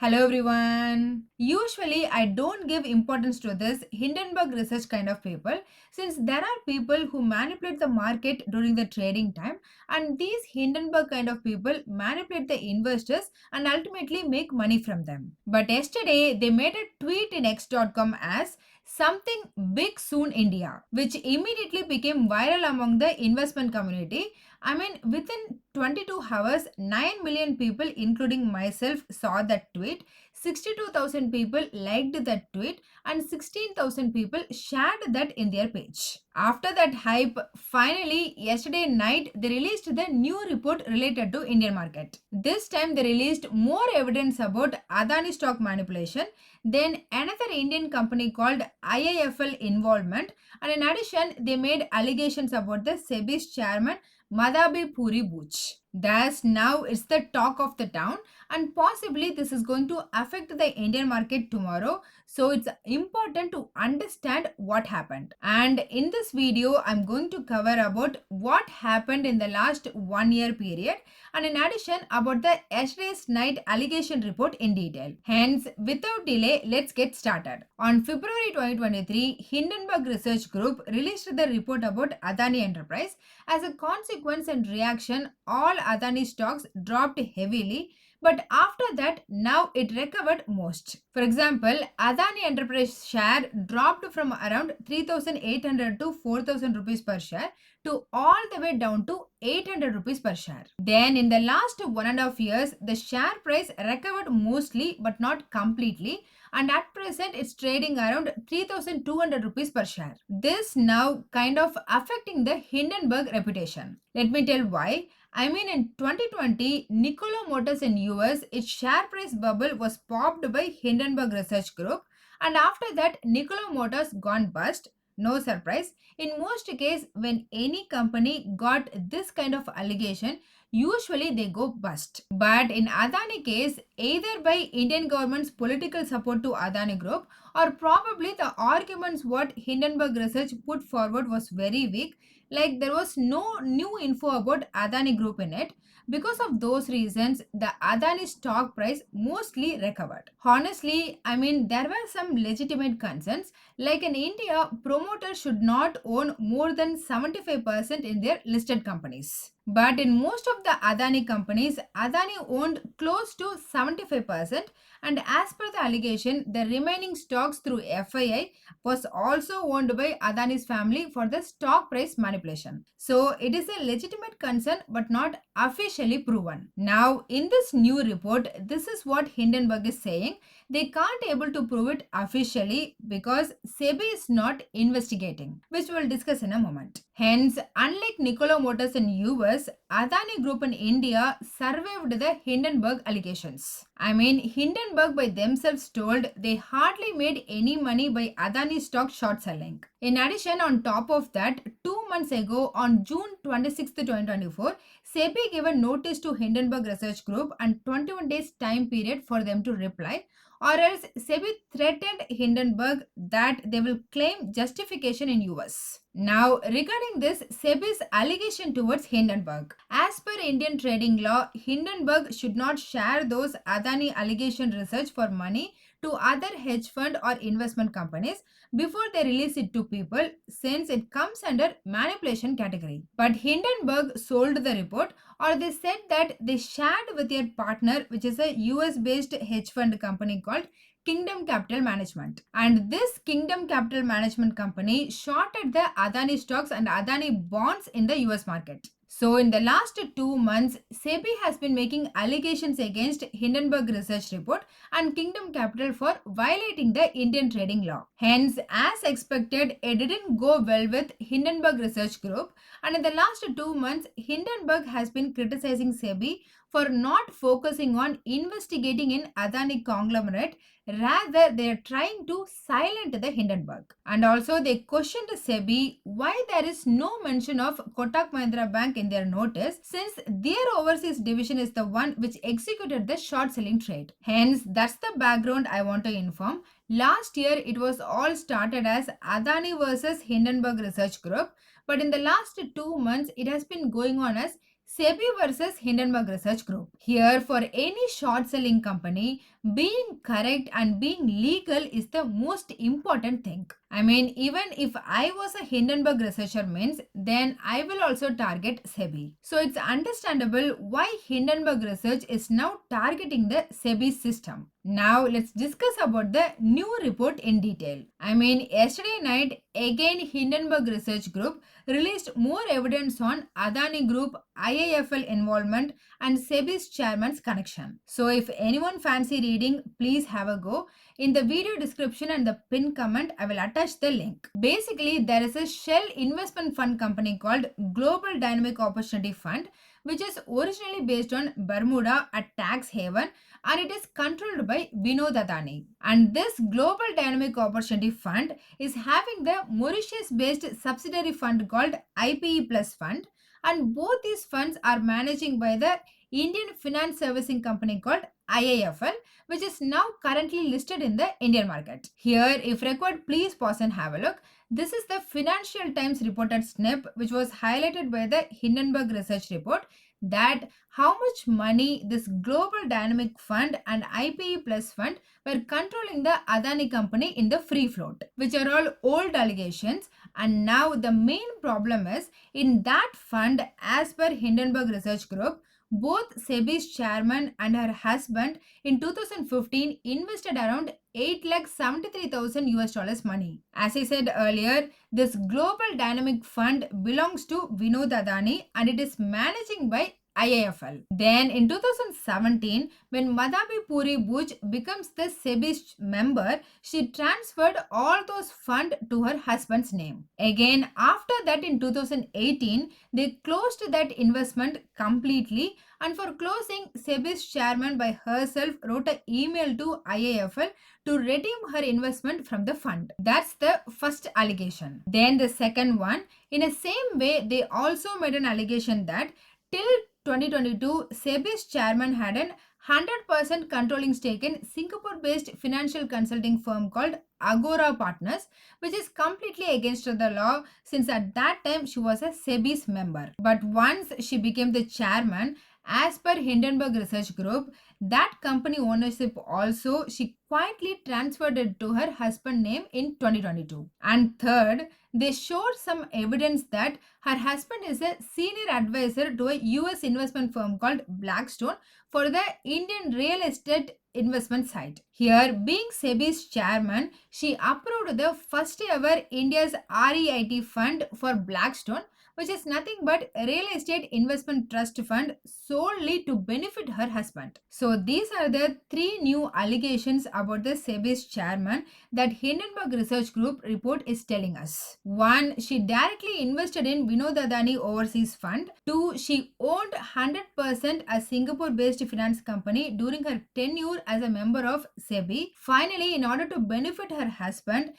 Hello everyone. Usually I don't give importance to this Hindenburg research kind of people since there are people who manipulate the market during the trading time, and these Hindenburg kind of people manipulate the investors and ultimately make money from them. But yesterday they made a tweet in x.com as something big soon India, which immediately became viral among the investment community. I mean, within 22 hours, 9 million people, including myself, saw that tweet. 62,000 people liked that tweet, and 16,000 people shared that in their page. After that hype, finally, yesterday night, they released the new report related to Indian market. This time, they released more evidence about Adani stock manipulation, then another Indian company called IIFL involvement, and in addition, they made allegations about the SEBI's chairman Madhabi Puri Booch. Thus, now it's the talk of the town, and possibly this is going to affect the Indian market tomorrow. So, it's important to understand what happened. And in this video, I'm going to cover about what happened in the last 1 year period, and in addition, about the yesterday's night allegation report in detail. Hence, without delay, let's get started. On February 2023, Hindenburg Research Group released the report about Adani Enterprise. As a consequence and reaction, all Adani stocks dropped heavily, but after that, now it recovered most. For example, Adani Enterprise share dropped from around 3,800 to 4,000 rupees per share to all the way down to 800 rupees per share. Then, in the last 1.5 years, the share price recovered mostly but not completely, and at present it's trading around 3,200 rupees per share. This now kind of affecting the Hindenburg reputation. Let me tell why. I mean, in 2020, Nikola Motors in US, its share price bubble was popped by Hindenburg Research Group, and after that, Nikola Motors gone bust. No surprise. In most cases, when any company got this kind of allegation, usually they go bust. But in Adani case, either by Indian government's political support to Adani Group, or probably the arguments what Hindenburg Research put forward was very weak, like there was no new info about Adani Group in it. Because of those reasons, the Adani stock price mostly recovered. Honestly, I mean, there were some legitimate concerns, like in India, promoters should not own more than 75% in their listed companies. But in most of the Adani companies, Adani owned close to 75%, and as per the allegation, the remaining stocks through FII was also owned by Adani's family for the stock price manipulation. So it is a legitimate concern but not officially proven. Now, in this new report, this is what Hindenburg is saying. They can't able to prove it officially because SEBI is not investigating, which we'll discuss in a moment. Hence, unlike Nikola Motors in US, Adani Group in India survived the Hindenburg allegations. I mean, Hindenburg by themselves told they hardly made any money by Adani stock short selling. In addition, on top of that, 2 months ago on June 26, 2024, SEBI gave a notice to Hindenburg Research Group and 21 days time period for them to reply, or else SEBI threatened Hindenburg that they will claim justification in US. Now, regarding this, SEBI's allegation towards Hindenburg. As per Indian trading law, Hindenburg should not share those Adani allegation research for money to other hedge fund or investment companies before they release it to people, since it comes under manipulation category. But Hindenburg sold the report, or they said that they shared with their partner, which is a US based hedge fund company called Kingdom Capital Management. And this Kingdom Capital Management company shorted the Adani stocks and Adani bonds in the US market. So, in the last 2 months, SEBI has been making allegations against Hindenburg Research Report and Kingdom Capital for violating the Indian trading law. Hence, as expected, it didn't go well with Hindenburg Research Group, and in the last 2 months, Hindenburg has been criticizing SEBI for not focusing on investigating in Adani conglomerate. Rather, they are trying to silence the Hindenburg. And also, they questioned SEBI why there is no mention of Kotak Mahindra Bank in their notice, since their overseas division is the one which executed the short selling trade. Hence, that's the background I want to inform. Last year, it was all started as Adani versus Hindenburg Research Group, but in the last 2 months, it has been going on as SEBI versus Hindenburg Research Group. Here, for any short selling company, being correct and being legal is the most important thing. I mean, even if I was a Hindenburg researcher means, then I will also target SEBI. So it's understandable why Hindenburg Research is now targeting the SEBI system. Now let's discuss about the new report in detail. I mean, yesterday night again Hindenburg Research Group released more evidence on Adani Group, IIFL involvement and SEBI's chairman's connection. So if anyone fancy reading, please have a go. In the video description and the pinned comment, I will attach the link. Basically, there is a shell investment fund company called Global Dynamic Opportunity Fund, which is originally based on Bermuda, a tax haven, and it is controlled by Vinod Adani. And this Global Dynamic Opportunity Fund is having the Mauritius-based subsidiary fund called ipeplusfund, and both these funds are managing by the Indian finance servicing company called IIFL, which is now currently listed in the Indian market. Here, if required, please pause and have a look. This is the Financial Times reported snip, which was highlighted by the Hindenburg Research Report, that how much money this Global Dynamic Fund and IPE Plus Fund were controlling the Adani company in the free float, which are all old allegations. And now the main problem is in that fund, as per Hindenburg Research Group, both SEBI's chairman and her husband in 2015 invested around 8,73,000 US dollars money. As I said earlier, this Global Dynamic Fund belongs to Vinod Adani and it is managing by IIFL. Then in 2017, when Madhabi Puri Buj becomes the SEBI member, she transferred all those funds to her husband's name. Again, after that in 2018, they closed that investment completely, and for closing, SEBI's chairman by herself wrote an email to IIFL to redeem her investment from the fund. That's the first allegation. Then the second one, in the same way, they also made an allegation that till 2022, SEBI's chairman had an 100% controlling stake in Singapore-based financial consulting firm called Agora Partners, which is completely against the law since at that time she was a SEBI's member. But once she became the chairman, as per Hindenburg Research Group, that company ownership also she quietly transferred it to her husband's name in 2022. And third, they showed some evidence that her husband is a senior advisor to a US investment firm called Blackstone for the Indian real estate investment side. Here, being SEBI's chairman, she approved the first ever India's REIT fund for Blackstone, which is nothing but real estate investment trust fund solely to benefit her husband. So these are the three new allegations about the SEBI's chairman that Hindenburg Research Group report is telling us. 1. She directly invested in Vinod Adani Overseas Fund. 2. She owned 100% a Singapore-based finance company during her tenure as a member of SEBI. Finally, in order to benefit her husband,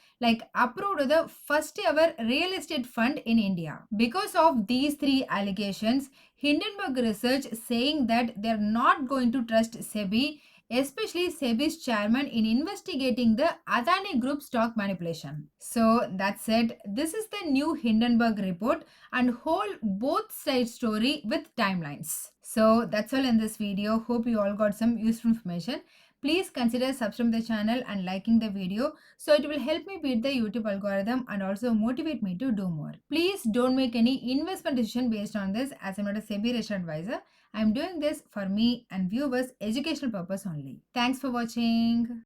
approved the first ever real estate fund in India. Because of these three allegations, Hindenburg Research saying that they're not going to trust SEBI, especially SEBI's chairman, in investigating the Adani Group stock manipulation. So that's it. This is the new Hindenburg report and whole both sides story with timelines. So that's all in this video. Hope you all got some useful information. Please consider subscribing to the channel and liking the video so it will help me beat the YouTube algorithm and also motivate me to do more. Please don't make any investment decision based on this, as I'm not a SEBI registered advisor. I'm doing this for me and viewers' educational purpose only. Thanks for watching.